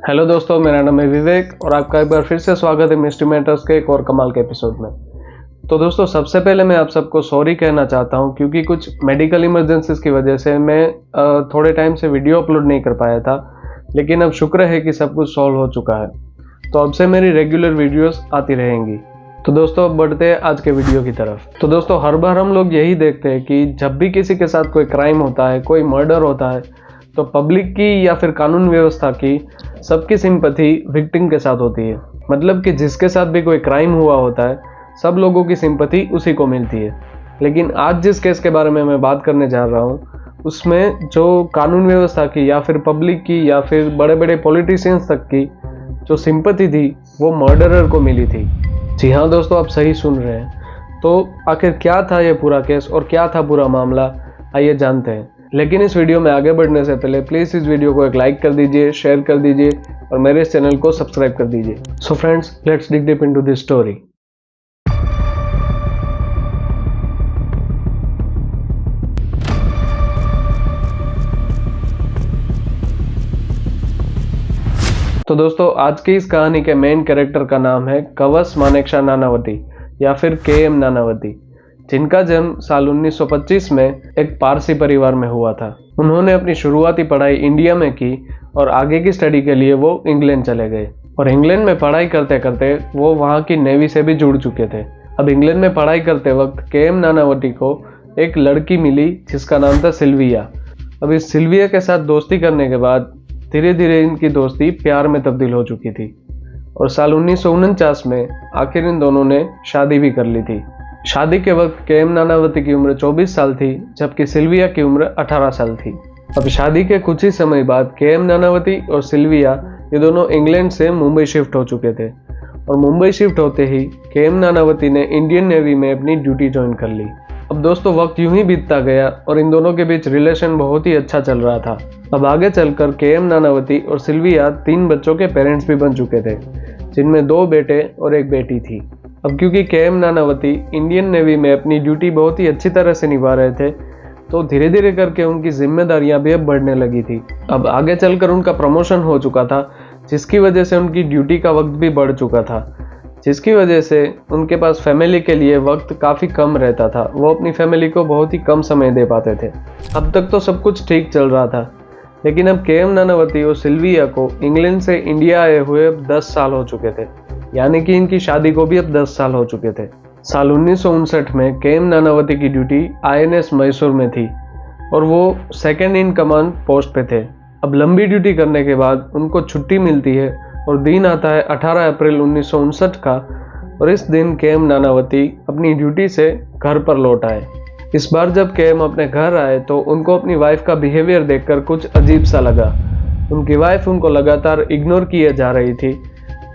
Hello दोस्तों, मेरा नाम है विवेक और आपका एक बार फिर से स्वागत है मिस्ट्री मैटर्स के एक और कमाल के एपिसोड में। तो दोस्तों, सबसे पहले मैं आप सबको सॉरी कहना चाहता हूं क्योंकि कुछ मेडिकल इमरजेंसीज की वजह से मैं थोड़े टाइम से वीडियो अपलोड नहीं कर पाया था, लेकिन अब शुक्र है कि सब कुछ सॉल्व हो चुका है। तो अब से मेरी रेगुलर वीडियोस आती रहेंगी। तो दोस्तों, अब बढ़ते हैं आज के वीडियो की तरफ। तो दोस्तों, हर बार हम लोग यही देखते हैं कि जब भी किसी के साथ कोई क्राइम होता है, कोई मर्डर होता है, तो पब्लिक की या फिर कानून व्यवस्था की सबकी सिंपैथी विक्टिम के साथ होती है। मतलब कि जिसके साथ भी कोई क्राइम हुआ होता है, सब लोगों की सिंपैथी उसी को मिलती है। लेकिन आज जिस केस के बारे में मैं बात करने जा रहा हूँ, उसमें जो कानून व्यवस्था की या फिर पब्लिक की या फिर बड़े बड़े पॉलिटिशियंस तक की जो सिंपैथी थी, वो मर्डरर को मिली थी। जी हाँ दोस्तों, आप सही सुन रहे हैं। तो आखिर क्या था ये पूरा केस और क्या था पूरा मामला, आइए जानते हैं। लेकिन इस वीडियो में आगे बढ़ने से पहले प्लीज़ इस वीडियो को एक लाइक कर दीजिए, शेयर कर दीजिए और मेरे इस चैनल को सब्सक्राइब कर दीजिए। So friends, let's dig deep into this story. तो दोस्तों, आज की इस कहानी के मेन कैरेक्टर का नाम है कवस मानेकशॉ नानावती या फिर के.एम. नानावती, जिनका जन्म साल 1925 में एक पारसी परिवार में हुआ था। उन्होंने अपनी शुरुआती पढ़ाई इंडिया में की और आगे की स्टडी के लिए वो इंग्लैंड चले गए। और इंग्लैंड में पढ़ाई करते करते वो वहाँ की नेवी से भी जुड़ चुके थे। अब इंग्लैंड में पढ़ाई करते वक्त के.एम. नानावती को एक लड़की मिली जिसका नाम था सिल्विया। अब इस सिल्विया के साथ दोस्ती करने के बाद धीरे धीरे इनकी दोस्ती प्यार में तब्दील हो चुकी थी और साल 1949 में आखिर इन दोनों ने शादी भी कर ली थी। शादी के वक्त के.एम. नानावती की उम्र 24 साल थी, जबकि सिल्विया की उम्र 18 साल थी। अब शादी के कुछ ही समय बाद के.एम. नानावती और सिल्विया ये दोनों इंग्लैंड से मुंबई शिफ्ट हो चुके थे और मुंबई शिफ्ट होते ही के.एम. नानावती ने इंडियन नेवी में अपनी ड्यूटी ज्वाइन कर ली। अब दोस्तों, वक्त यूं ही बीतता गया और इन दोनों के बीच रिलेशन बहुत ही अच्छा चल रहा था। अब आगे चलकर के.एम. नानावती और सिल्विया 3 बच्चों के पेरेंट्स भी बन चुके थे, जिनमें 2 बेटे और 1 बेटी थी। अब क्योंकि के.एम. नानावती इंडियन नेवी में अपनी ड्यूटी बहुत ही अच्छी तरह से निभा रहे थे, तो धीरे धीरे करके उनकी जिम्मेदारियां भी अब बढ़ने लगी थी। अब आगे चलकर उनका प्रमोशन हो चुका था, जिसकी वजह से उनकी ड्यूटी का वक्त भी बढ़ चुका था, जिसकी वजह से उनके पास फैमिली के लिए वक्त काफ़ी कम रहता था। वो अपनी फैमिली को बहुत ही कम समय दे पाते थे। अब तक तो सब कुछ ठीक चल रहा था, लेकिन अब के.एम. नानावती और सिल्विया को इंग्लैंड से इंडिया आए हुए अब 10 साल हो चुके थे, यानी कि इनकी शादी को भी अब 10 साल हो चुके थे। साल 1959 में के.एम. नानावती की ड्यूटी INS मैसूर में थी और वो सेकंड इन कमांड पोस्ट पे थे। अब लंबी ड्यूटी करने के बाद उनको छुट्टी मिलती है और दिन आता है 18 अप्रैल 1959 का, और इस दिन के.एम. नानावती अपनी ड्यूटी से घर पर लौट आए। इस बार जब के.एम. अपने घर आए तो उनको अपनी वाइफ का बिहेवियर देखकर कुछ अजीब सा लगा। उनकी वाइफ उनको लगातार इग्नोर किए जा रही थी,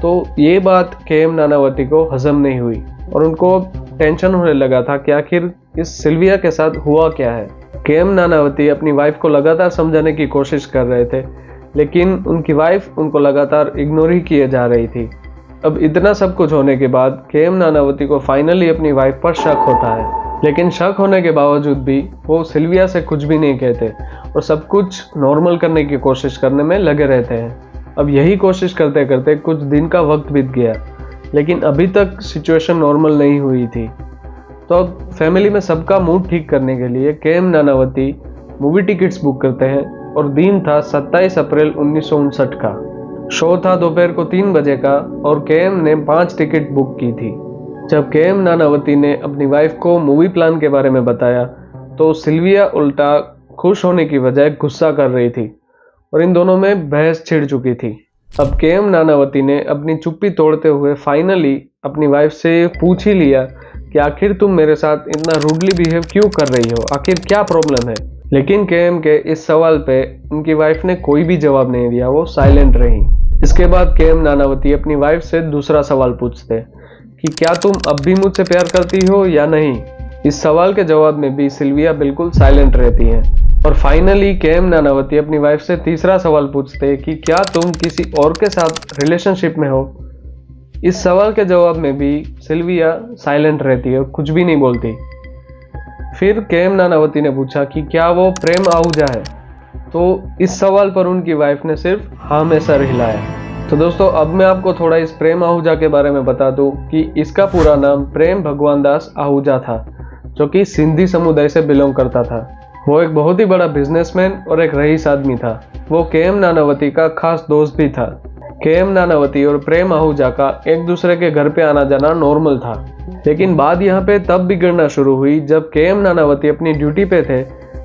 तो ये बात के.एम. नानावती को हजम नहीं हुई और उनको टेंशन होने लगा था कि आखिर इस सिल्विया के साथ हुआ क्या है। के.एम. नानावती अपनी वाइफ को लगातार समझाने की कोशिश कर रहे थे, लेकिन उनकी वाइफ उनको लगातार इग्नोर ही किए जा रही थी। अब इतना सब कुछ होने के बाद के.एम. नानावती को फाइनली अपनी वाइफ पर शक होता है, लेकिन शक होने के बावजूद भी वो सिल्विया से कुछ भी नहीं कहते और सब कुछ नॉर्मल करने की कोशिश करने में लगे रहते हैं। अब यही कोशिश करते करते कुछ दिन का वक्त बीत गया, लेकिन अभी तक सिचुएशन नॉर्मल नहीं हुई थी। तो अब फैमिली में सबका मूड ठीक करने के लिए KM. Nanavati movie tickets book करते हैं और दिन था 27 अप्रैल 1959 का। शो था दोपहर को 3 बजे का और के.एम. ने 5 टिकट बुक की थी। जब के.एम. नानावती ने अपनी वाइफ को मूवी प्लान के बारे में बताया तो सिल्विया उल्टा खुश होने की बजाय गुस्सा कर रही थी और इन दोनों में बहस छिड़ चुकी थी। अब के.एम. नानावती ने अपनी चुप्पी तोड़ते हुए फाइनली अपनी वाइफ से पूछ ही लिया कि आखिर तुम मेरे साथ इतना रूडली बिहेव क्यों कर रही हो, आखिर क्या प्रॉब्लम है। लेकिन के.एम. के इस सवाल पे उनकी वाइफ ने कोई भी जवाब नहीं दिया, वो साइलेंट रही। इसके बाद के.एम. नानावती अपनी वाइफ से दूसरा सवाल पूछते कि क्या तुम अब भी मुझसे प्यार करती हो या नहीं। इस सवाल के जवाब में भी सिल्विया बिल्कुल साइलेंट रहती है। और फाइनली के.एम. नानावती अपनी वाइफ से तीसरा सवाल पूछते कि क्या तुम किसी और के साथ रिलेशनशिप में हो। इस सवाल के जवाब में भी सिल्विया साइलेंट रहती है और कुछ भी नहीं बोलती। फिर के.एम. नानावती ने पूछा कि क्या वो प्रेम आहूजा है, तो इस सवाल पर उनकी वाइफ ने सिर्फ हाँ में सर हिलाया। तो दोस्तों अब मैं आपको थोड़ा इस प्रेम आहूजा के बारे में बता दूं कि इसका पूरा नाम प्रेम भगवान दास आहूजा था, जो कि सिंधी समुदाय से बिलोंग करता था। वो एक बहुत ही बड़ा बिजनेसमैन और एक रईस आदमी था। वो के.एम. नानावती का खास दोस्त भी था। के.एम. नानावती और प्रेम आहूजा का एक दूसरे के घर पे आना जाना नॉर्मल था, लेकिन बात यहाँ पे तब बिगड़ना शुरू हुई जब के.एम. नानावती अपनी ड्यूटी पे थे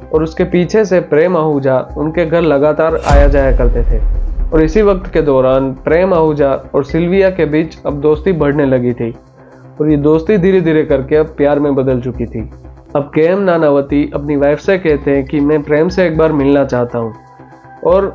और उसके पीछे से प्रेम आहूजा उनके घर लगातार आया जाया करते थे। और इसी वक्त के दौरान प्रेम आहूजा और सिल्विया के बीच अब दोस्ती बढ़ने लगी थी और ये दोस्ती धीरे धीरे करके अब प्यार में बदल चुकी थी। अब के.एम. नानावती अपनी वाइफ से कहते हैं कि मैं प्रेम से एक बार मिलना चाहता हूँ और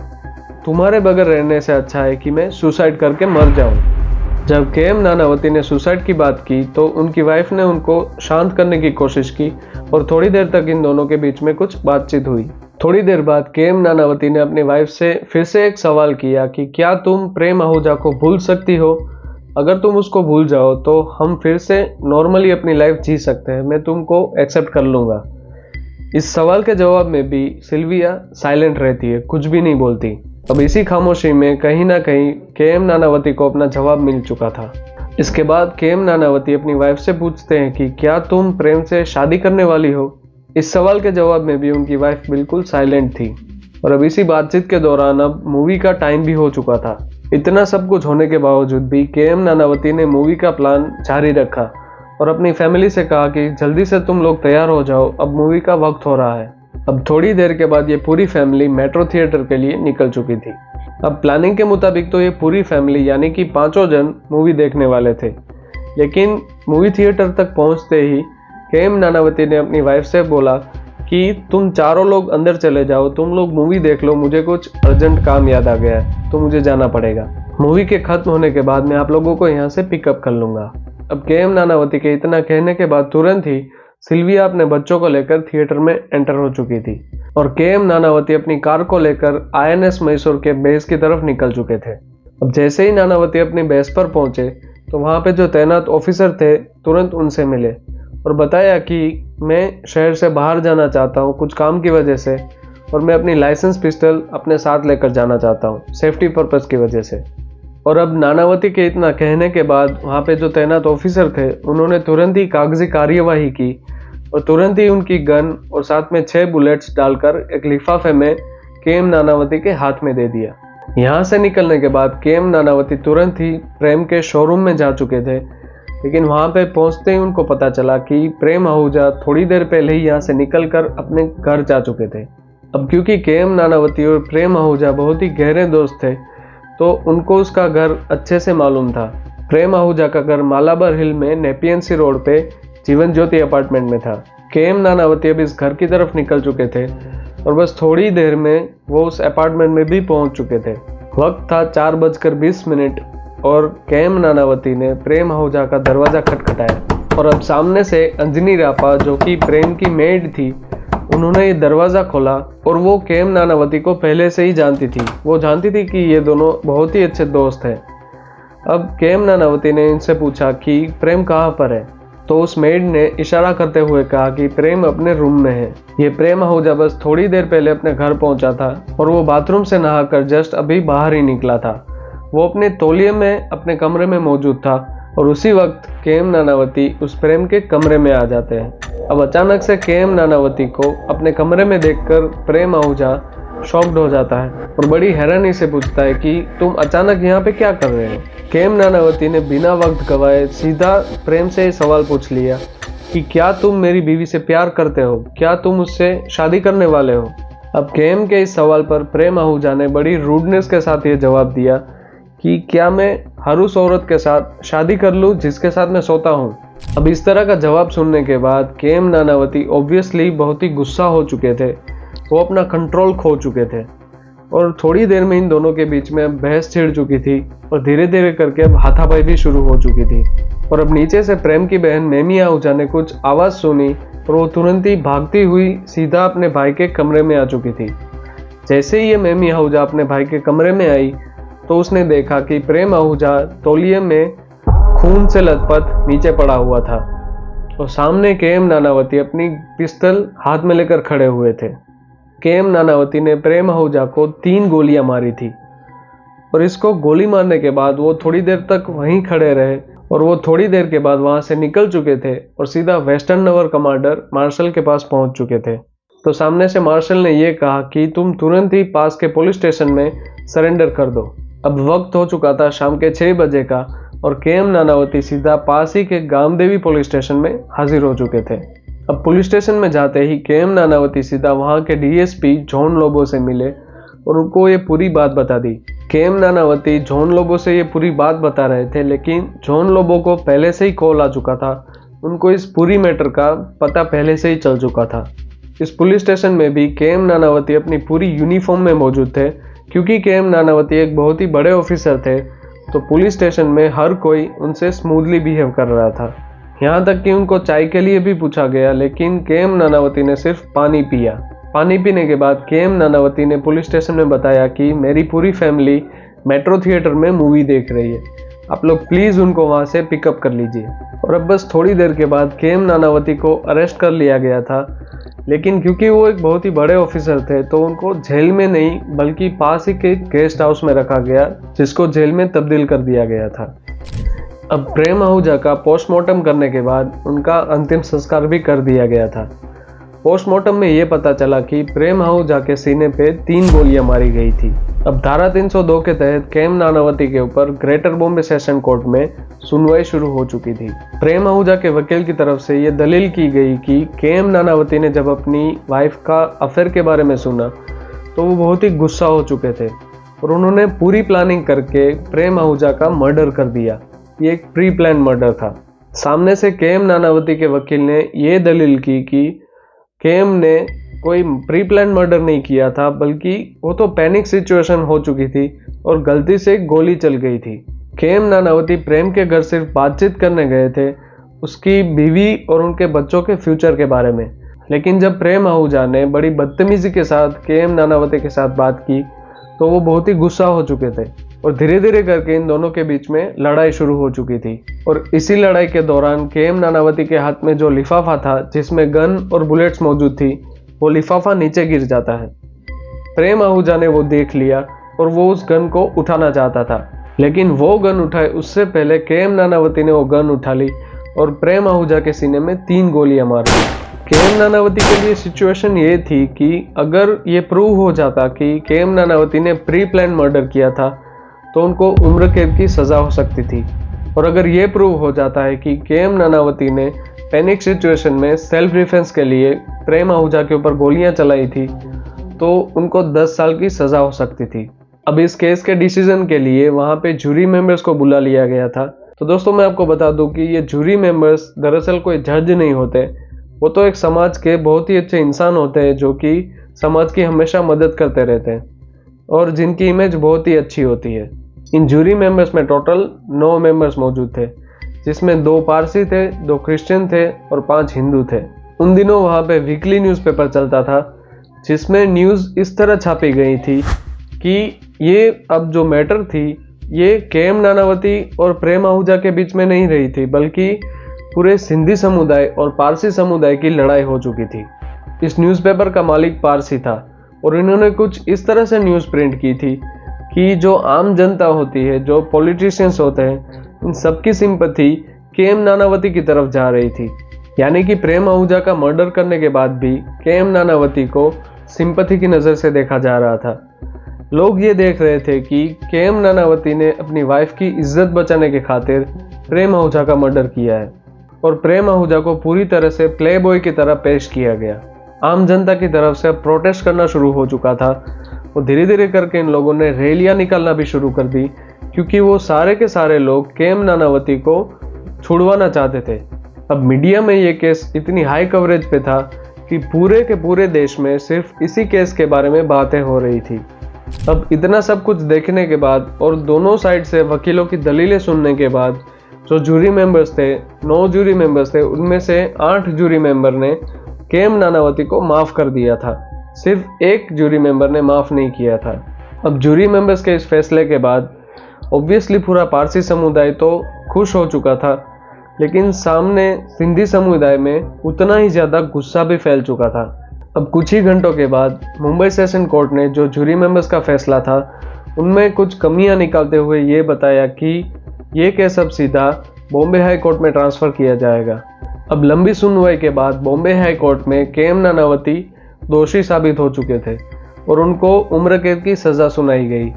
तुम्हारे बगैर रहने से अच्छा है कि मैं सुसाइड करके मर जाऊँ। जब के.एम. नानावती ने सुसाइड की बात की तो उनकी वाइफ ने उनको शांत करने की कोशिश की और थोड़ी देर तक इन दोनों के बीच में कुछ बातचीत हुई। थोड़ी देर बाद के.एम. नानावती ने अपनी वाइफ से फिर से एक सवाल किया कि क्या तुम प्रेम आहूजा को भूल सकती हो? अगर तुम उसको भूल जाओ तो हम फिर से नॉर्मली अपनी लाइफ जी सकते हैं, मैं तुमको एक्सेप्ट कर लूँगा। इस सवाल के जवाब में भी सिल्विया साइलेंट रहती है, कुछ भी नहीं बोलती। अब इसी खामोशी में कहीं ना कहीं के.एम. नानावती को अपना जवाब मिल चुका था। इसके बाद के.एम. नानावती अपनी वाइफ से पूछते हैं कि क्या तुम प्रेम से शादी करने वाली हो? इस सवाल के जवाब में भी उनकी वाइफ बिल्कुल साइलेंट थी। और अब इसी बातचीत के दौरान अब मूवी का टाइम भी हो चुका था। इतना सब कुछ होने के बावजूद भी के.एम. नानावती ने मूवी का प्लान जारी रखा और अपनी फैमिली से कहा कि जल्दी से तुम लोग तैयार हो जाओ, अब मूवी का वक्त हो रहा है। अब थोड़ी देर के बाद ये पूरी फैमिली मेट्रो थिएटर के लिए निकल चुकी थी। अब प्लानिंग के मुताबिक तो ये पूरी फैमिली यानी कि 5 जन मूवी देखने वाले थे, लेकिन मूवी थिएटर तक पहुंचते ही के.एम. नानावती ने अपनी वाइफ से बोला कि तुम चारों लोग अंदर चले जाओ, तुम लोग मूवी देख लो, मुझे कुछ अर्जेंट काम याद आ गया है तो मुझे जाना पड़ेगा। मूवी के खत्म होने के बाद मैं आप लोगों को यहाँ से पिकअप कर लूँगा। अब के.एम. नानावती के इतना कहने के बाद तुरंत ही सिल्विया अपने बच्चों को लेकर थिएटर में एंटर हो चुकी थी और के.एम. नानावती अपनी कार को लेकर INS मैसूर के बेस की तरफ निकल चुके थे। अब जैसे ही नानावती अपनी बेस पर पहुंचे तो वहाँ पे जो तैनात ऑफिसर थे तुरंत उनसे मिले और बताया कि मैं शहर से बाहर जाना चाहता हूँ कुछ काम की वजह से और मैं अपनी लाइसेंस पिस्टल अपने साथ लेकर जाना चाहता हूँ सेफ्टी पर्पज़ की वजह से। और अब नानावती के इतना कहने के बाद वहाँ पे जो तैनात ऑफिसर थे उन्होंने तुरंत ही कागजी कार्यवाही की और तुरंत ही उनकी गन और साथ में 6 बुलेट्स डालकर एक लिफाफे में के.एम. नानावती के हाथ में दे दिया। यहाँ से निकलने के बाद के.एम. नानावती तुरंत ही प्रेम के शोरूम में जा चुके थे, लेकिन वहाँ पे पहुँचते ही उनको पता चला कि प्रेम आहूजा थोड़ी देर पहले ही यहाँ से निकलकर अपने घर जा चुके थे। अब क्योंकि के.एम. नानावती और प्रेम आहूजा बहुत ही गहरे दोस्त थे तो उनको उसका घर अच्छे से मालूम था। प्रेम आहूजा का घर मालाबार हिल में नेपियन सी रोड पे जीवन ज्योति अपार्टमेंट में था। के.एम. नानावती अब इस घर की तरफ निकल चुके थे और बस थोड़ी देर में वो उस अपार्टमेंट में भी पहुंच चुके थे। वक्त था 4:20 और के.एम. नानावती ने प्रेम आहूजा का दरवाज़ा खटखटाया और अब सामने से अंजनी रापा जो कि प्रेम की मेड थी उन्होंने ये दरवाज़ा खोला और वो के.एम. नानावती को पहले से ही जानती थी। वो जानती थी कि ये दोनों बहुत ही अच्छे दोस्त हैं। अब के.एम. नानावती ने इनसे पूछा कि प्रेम कहाँ पर है, तो उस मेड ने इशारा करते हुए कहा कि प्रेम अपने रूम में है। ये प्रेम आहूजा बस थोड़ी देर पहले अपने घर पहुंचा था और वो बाथरूम से नहाकर जस्ट अभी बाहर ही निकला था। वो अपने तौलिए में अपने कमरे में मौजूद था और उसी वक्त के.एम. नानावती उस प्रेम के कमरे में आ जाते हैं। अब अचानक से के.एम. नानावती को अपने कमरे में देखकर प्रेम आहूजा शॉक्ड हो जाता है और बड़ी हैरानी से पूछता है कि तुम अचानक यहाँ पे क्या कर रहे हो। के.एम. नानावती ने बिना वक्त गवाए सीधा प्रेम से सवाल पूछ लिया कि क्या तुम मेरी बीवी से प्यार करते हो, क्या तुम उससे शादी करने वाले हो। अब के.एम. के इस सवाल पर प्रेम आहूजा ने बड़ी रूडनेस के साथ ये जवाब दिया कि क्या मैं हर उस औरत के साथ शादी कर लूँ जिसके साथ मैं सोता हूँ। अब इस तरह का जवाब सुनने के बाद के.एम. नानावती ऑब्वियसली बहुत ही गुस्सा हो चुके थे, वो अपना कंट्रोल खो चुके थे और थोड़ी देर में इन दोनों के बीच में बहस छिड़ चुकी थी और धीरे धीरे करके अब हाथापाई भी शुरू हो चुकी थी। और अब नीचे से प्रेम की बहन मेमी आहूजा ने कुछ आवाज़ सुनी और वो तुरंत ही भागती हुई सीधा अपने भाई के कमरे में आ चुकी थी। जैसे ही ये मेमी आहूजा अपने भाई के कमरे में आई तो उसने देखा कि प्रेम आहूजा तौलिए में खून से लथपथ नीचे पड़ा हुआ था और सामने के.एम. नानावती अपनी पिस्तल हाथ में लेकर खड़े हुए थे। के.एम. नानावती ने प्रेम आहूजा को 3 गोलियां मारी थी और इसको गोली मारने के बाद वो थोड़ी देर तक वहीं खड़े रहे और वो थोड़ी देर के बाद वहां से निकल चुके थे और सीधा वेस्टर्न नवर कमांडर मार्शल के पास पहुंच चुके थे। तो सामने से मार्शल ने ये कहा कि तुम तुरंत ही पास के पुलिस स्टेशन में सरेंडर कर दो। अब वक्त हो चुका था शाम के 6 बजे का और केएम नानावती सीधा पास ही के गामदेवी पुलिस स्टेशन में हाजिर हो चुके थे। अब पुलिस स्टेशन में जाते ही केएम नानावती सीधा वहां के डीएसपी जॉन लोबो से मिले और उनको ये पूरी बात बता दी। केएम नानावती जॉन लोबो से ये पूरी बात बता रहे थे, लेकिन जॉन लोबो को पहले से ही कॉल आ चुका था। उनको इस पूरी मैटर का पता पहले से ही चल चुका था। इस पुलिस स्टेशन में भी केएम नानावती अपनी पूरी यूनिफॉर्म में मौजूद थे, क्योंकि केएम नानावती एक बहुत ही बड़े ऑफिसर थे। तो पुलिस स्टेशन में हर कोई उनसे स्मूथली बिहेव कर रहा था, यहाँ तक कि उनको चाय के लिए भी पूछा गया, लेकिन केएम नानावती ने सिर्फ पानी पिया। पानी पीने के बाद केएम नानावती ने पुलिस स्टेशन में बताया कि मेरी पूरी फैमिली मेट्रो थिएटर में मूवी देख रही है, आप लोग प्लीज़ उनको वहाँ से पिकअप कर लीजिए। और अब बस थोड़ी देर के बाद केएम नानावती को अरेस्ट कर लिया गया था, लेकिन क्योंकि वो एक बहुत ही बड़े ऑफिसर थे तो उनको जेल में नहीं बल्कि पास ही के गेस्ट हाउस में रखा गया, जिसको जेल में तब्दील कर दिया गया था। अब प्रेम आहूजा का पोस्टमार्टम करने के बाद उनका अंतिम संस्कार भी कर दिया गया था। पोस्टमार्टम में ये पता चला कि प्रेम आहूजा के सीने पे 3 गोलियां मारी गई थी। अब धारा 302 के तहत केएम नानावती के ऊपर ग्रेटर बॉम्बे सेशन कोर्ट में सुनवाई शुरू हो चुकी थी। प्रेम आहूजा के वकील की तरफ से ये दलील की गई कि केएम नानावती ने जब अपनी वाइफ का अफेयर के बारे में सुना तो वो बहुत ही गुस्सा हो चुके थे और उन्होंने पूरी प्लानिंग करके प्रेम आहूजा का मर्डर कर दिया। ये एक प्री प्लान मर्डर था। सामने से केएम नानावती के वकील ने ये दलील की कि केएम ने कोई प्री प्लान मर्डर नहीं किया था, बल्कि वो तो पैनिक सिचुएशन हो चुकी थी और गलती से गोली चल गई थी। केएम नानावती प्रेम के घर सिर्फ बातचीत करने गए थे, उसकी बीवी और उनके बच्चों के फ्यूचर के बारे में। लेकिन जब प्रेम आहूजा ने बड़ी बदतमीजी के साथ केएम नानावती के साथ बात की तो वो बहुत ही गुस्सा हो चुके थे और धीरे धीरे करके इन दोनों के बीच में लड़ाई शुरू हो चुकी थी। और इसी लड़ाई के दौरान केएम नानावती के हाथ में जो लिफाफा था जिसमें गन और बुलेट्स मौजूद थी, वो लिफाफा नीचे गिर जाता है। प्रेम आहूजा ने वो देख लिया और वो उस गन को उठाना चाहता था, लेकिन वो गन उठाए उससे पहले केएम नानावती ने वो गन उठा ली और प्रेम आहूजा के सीने में 3 गोलियां मार दी। केएम नानावती के लिए सिचुएशन ये थी कि अगर ये प्रूव हो जाता कि केएम नानावती ने प्री प्लान मर्डर किया था तो उनको उम्र कैद की सज़ा हो सकती थी, और अगर ये प्रूव हो जाता है कि केएम नानावती ने पैनिक सिचुएशन में सेल्फ डिफेंस के लिए प्रेम आहूजा के ऊपर गोलियां चलाई थी तो उनको 10 साल की सज़ा हो सकती थी। अब इस केस के डिसीजन के लिए वहाँ पे जूरी मेंबर्स को बुला लिया गया था। तो दोस्तों मैं आपको बता दूं कि ये जूरी मेंबर्स दरअसल कोई जज नहीं होते, वो तो एक समाज के बहुत ही अच्छे इंसान होते हैं जो कि समाज की हमेशा मदद करते रहते हैं और जिनकी इमेज बहुत ही अच्छी होती है। इन जूरी मेंबर्स में टोटल 9 मेंबर्स मौजूद थे, जिसमें 2 पारसी थे, 2 क्रिश्चियन थे और 5 हिंदू थे। उन दिनों वहाँ पे वीकली न्यूज़पेपर चलता था जिसमें न्यूज़ इस तरह छापी गई थी कि ये अब जो मैटर थी ये केएम नानावती और प्रेम आहूजा के बीच में नहीं रही थी, बल्कि पूरे सिंधी समुदाय और पारसी समुदाय की लड़ाई हो चुकी थी। इस न्यूज़पेपर का मालिक पारसी था और इन्होंने कुछ इस तरह से न्यूज़ प्रिंट की थी कि जो आम जनता होती है, जो पॉलिटिशियंस होते हैं, इन सबकी सिंपैथी केएम नानावती की तरफ जा रही थी। यानी कि प्रेम आहूजा का मर्डर करने के बाद भी केएम नानावती को सिंपैथी की नज़र से देखा जा रहा था। लोग ये देख रहे थे कि केएम नानावती ने अपनी वाइफ की इज्जत बचाने के खातिर प्रेम आहूजा का मर्डर किया है और प्रेम आहूजा को पूरी तरह से प्ले बॉय की तरह पेश किया गया। आम जनता की तरफ से प्रोटेस्ट करना शुरू हो चुका था और धीरे धीरे करके इन लोगों ने रैलियां निकालना भी शुरू कर दी, क्योंकि वो सारे के सारे लोग केएम नानावती को छुड़वाना चाहते थे। अब मीडिया में ये केस इतनी हाई कवरेज पे था कि पूरे के पूरे देश में सिर्फ इसी केस के बारे में बातें हो रही थी। अब इतना सब कुछ देखने के बाद और दोनों साइड से वकीलों की दलीलें सुनने के बाद जो जूरी मेंबर्स थे, 9 जूरी मेंबर्स थे, उनमें से 8 जूरी मेंबर ने केएम नानावती को माफ़ कर दिया था। सिर्फ 1 जूरी मेंबर ने माफ़ नहीं किया था। अब जूरी मेंबर्स के इस फैसले के बाद ऑब्वियसली पूरा पारसी समुदाय तो खुश हो चुका था, लेकिन सामने सिंधी समुदाय में उतना ही ज़्यादा गुस्सा भी फैल चुका था। अब कुछ ही घंटों के बाद मुंबई सेशन कोर्ट ने जो जूरी मेंबर्स का फैसला था उनमें कुछ कमियां निकालते हुए ये बताया कि ये केस अब सीधा बॉम्बे हाई कोर्ट में ट्रांसफ़र किया जाएगा। अब लंबी सुनवाई के बाद बॉम्बे हाई कोर्ट में के.एम. नानावती दोषी साबित हो चुके थे और उनको उम्र कैद की सज़ा सुनाई गई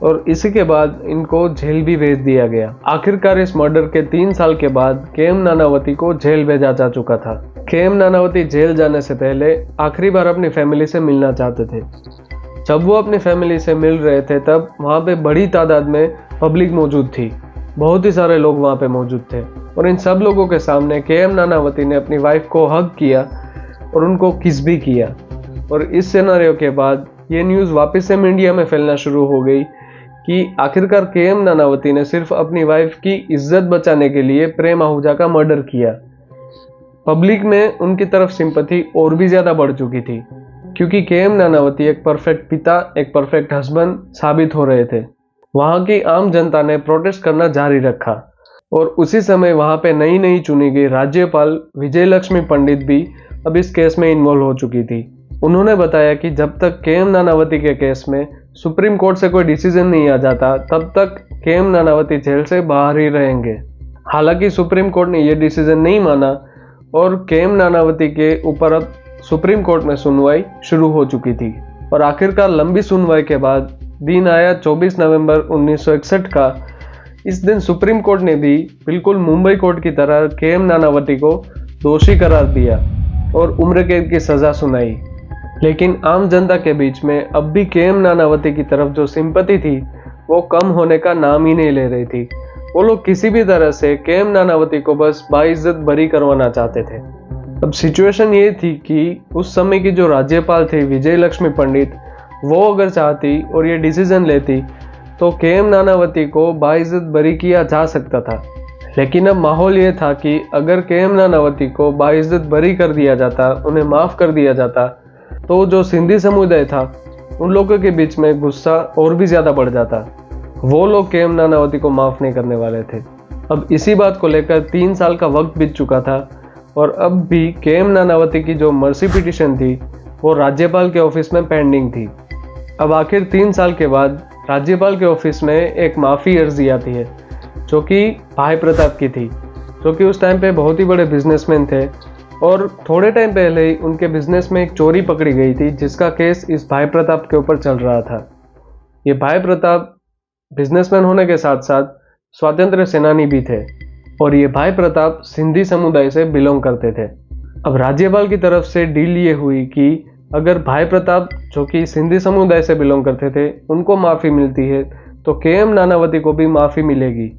और इसी के बाद इनको जेल भी भेज दिया गया। आखिरकार इस मर्डर के 3 साल के बाद के.एम. नानावती को जेल भेजा जा चुका था। के.एम. नानावती जेल जाने से पहले आखिरी बार अपनी फैमिली से मिलना चाहते थे। जब वो अपनी फैमिली से मिल रहे थे तब वहाँ पे बड़ी तादाद में पब्लिक मौजूद थी, बहुत ही सारे लोग वहाँ पे मौजूद थे और इन सब लोगों के सामने के.एम. नानावती ने अपनी वाइफ को हग किया और उनको किस भी किया। और इस सिनेरियो के बाद ये न्यूज़ वापस से मीडिया में फैलना शुरू हो गई कि आखिरकार के.एम. नानावती ने सिर्फ अपनी वाइफ की इज्जत बचाने के लिए प्रेम आहूजा का मर्डर किया। पब्लिक में उनकी तरफ सिंपैथी और भी ज़्यादा बढ़ चुकी थी क्योंकि के.एम. नानावती एक परफेक्ट पिता, एक परफेक्ट हस्बैंड साबित हो रहे थे। वहाँ की आम जनता ने प्रोटेस्ट करना जारी रखा और उसी समय वहाँ पे नई नई चुनी गई राज्यपाल विजयलक्ष्मी पंडित भी अब इस केस में इन्वॉल्व हो चुकी थी। उन्होंने बताया कि जब तक के.एम. नानावती के केस में सुप्रीम कोर्ट से कोई डिसीजन नहीं आ जाता तब तक के.एम. नानावती जेल से बाहर ही रहेंगे। हालांकि सुप्रीम कोर्ट ने यह डिसीजन नहीं माना और के.एम. नानावती के ऊपर अब सुप्रीम कोर्ट में सुनवाई शुरू हो चुकी थी और आखिरकार लंबी सुनवाई के बाद दिन आया 24 नवंबर 1961 का। इस दिन सुप्रीम कोर्ट ने भी बिल्कुल मुंबई कोर्ट की तरह के.एम. नानावती को दोषी करार दिया और उम्र कैद की सज़ा सुनाई। लेकिन आम जनता के बीच में अब भी के.एम. नानावती की तरफ जो सिंपैथी थी वो कम होने का नाम ही नहीं ले रही थी। वो लोग किसी भी तरह से के.एम. नानावती को बस बाइज्जत बरी करवाना चाहते थे। अब सिचुएशन ये थी कि उस समय की जो राज्यपाल थी विजयलक्ष्मी पंडित, वो अगर चाहती और ये डिसीजन लेती तो के.एम. नानावती को बाइज्जत बरी किया जा सकता था। लेकिन अब माहौल ये था कि अगर के.एम. नानावती को बाइज्जत बरी कर दिया जाता, उन्हें माफ़ कर दिया जाता, तो जो सिंधी समुदाय था उन लोगों के बीच में गुस्सा और भी ज़्यादा बढ़ जाता। वो लोग के.एम. नानावती को माफ़ नहीं करने वाले थे। अब इसी बात को लेकर 3 साल का वक्त बीत चुका था और अब भी के.एम. नानावती की जो मर्सी पिटीशन थी वो राज्यपाल के ऑफिस में पेंडिंग थी। अब आखिर 3 साल के बाद राज्यपाल के ऑफिस में एक माफ़ी अर्जी आती है जो कि भाई प्रताप की थी, जो कि उस टाइम पे बहुत ही बड़े बिजनेसमैन थे और थोड़े टाइम पहले ही उनके बिजनेस में एक चोरी पकड़ी गई थी जिसका केस इस भाई प्रताप के ऊपर चल रहा था। ये भाई प्रताप बिजनेसमैन होने के साथ साथ स्वातंत्र्य सेनानी भी थे और ये भाई प्रताप सिंधी समुदाय से बिलोंग करते थे। अब राज्यपाल की तरफ से डील ये हुई कि अगर भाई प्रताप जो कि सिंधी समुदाय से बिलोंग करते थे उनको माफ़ी मिलती है तो के.एम. नानावती को भी माफ़ी मिलेगी।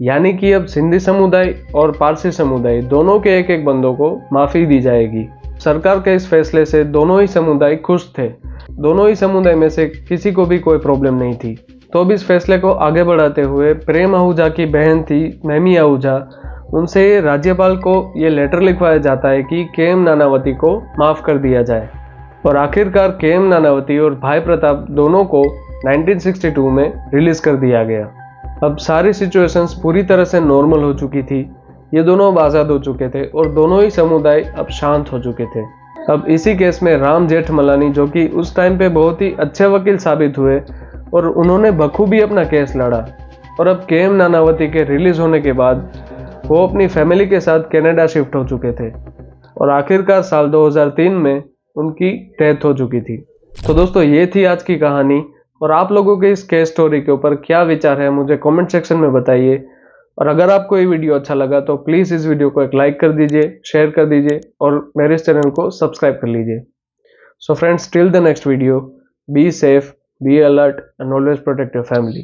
यानी कि अब सिंधी समुदाय और पारसी समुदाय दोनों के एक एक बंदों को माफ़ी दी जाएगी। सरकार के इस फैसले से दोनों ही समुदाय खुश थे। दोनों ही समुदाय में से किसी को भी कोई प्रॉब्लम नहीं थी। तो अब इस फैसले को आगे बढ़ाते हुए प्रेम आहूजा की बहन थी मैमी आहूजा, उनसे राज्यपाल को ये लेटर लिखवाया जाता है कि के.एम. नानावती को माफ़ कर दिया जाए और आखिरकार के.एम. नानावती और भाई प्रताप दोनों को 1962 में रिलीज़ कर दिया गया। अब सारी सिचुएशंस पूरी तरह से नॉर्मल हो चुकी थी। ये दोनों अब आज़ाद हो चुके थे और दोनों ही समुदाय अब शांत हो चुके थे। अब इसी केस में राम जेठमलानी जो कि उस टाइम पे बहुत ही अच्छे वकील साबित हुए और उन्होंने बखूबी अपना केस लड़ा और अब के.एम. नानावती के रिलीज़ होने के बाद वो अपनी फैमिली के साथ कनाडा शिफ्ट हो चुके थे और आखिरकार साल 2003 में उनकी डेथ हो चुकी थी। तो दोस्तों ये थी आज की कहानी और आप लोगों के इस केस स्टोरी के ऊपर क्या विचार है मुझे कमेंट सेक्शन में बताइए। और अगर आपको ये वीडियो अच्छा लगा तो प्लीज़ इस वीडियो को एक लाइक कर दीजिए, शेयर कर दीजिए और मेरे इस चैनल को सब्सक्राइब कर लीजिए। So friends, till the next video, be safe, be alert and always protect your family.